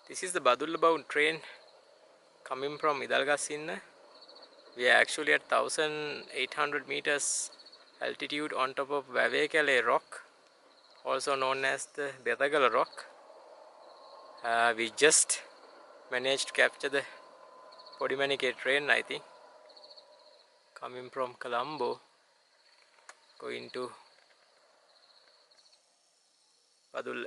This is the Badulla bound train coming from Idalgasinna. We are actually at 1800 meters altitude on top of Vavekale rock, also known as the Bedagala rock. We just managed to capture the Podimanike train, I think, coming from Colombo, going to Badulla.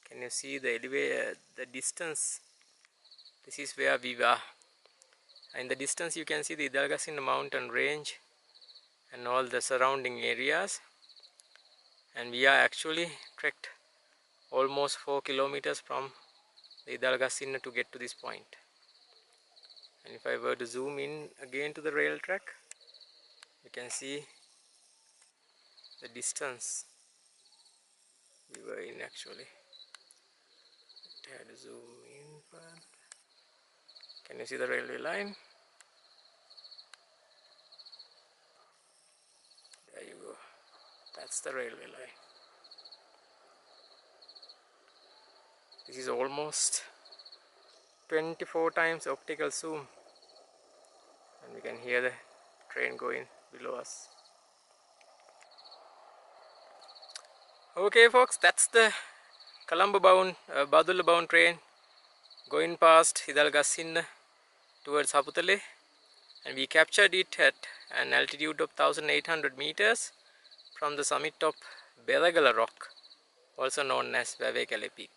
Can you see the elevator, the distance? This is where we were. In the distance you can see the Idalgasinna mountain range and all the surrounding areas, and we are actually trekked almost 4 kilometers from the Idalgasinna to get to this point. And if I were to zoom in again to the rail track, you can see the distance we were in actually. I had to zoom in further. Can you see the railway line? There you go. That's the railway line. This is almost 24 times optical zoom, and we can hear the train going below us. Okay folks, that's the Colombo bound, Badulla bound train going past Idalgasinna towards Haputale, and we captured it at an altitude of 1800 meters from the summit of Bedagala rock, also known as Vavekale peak.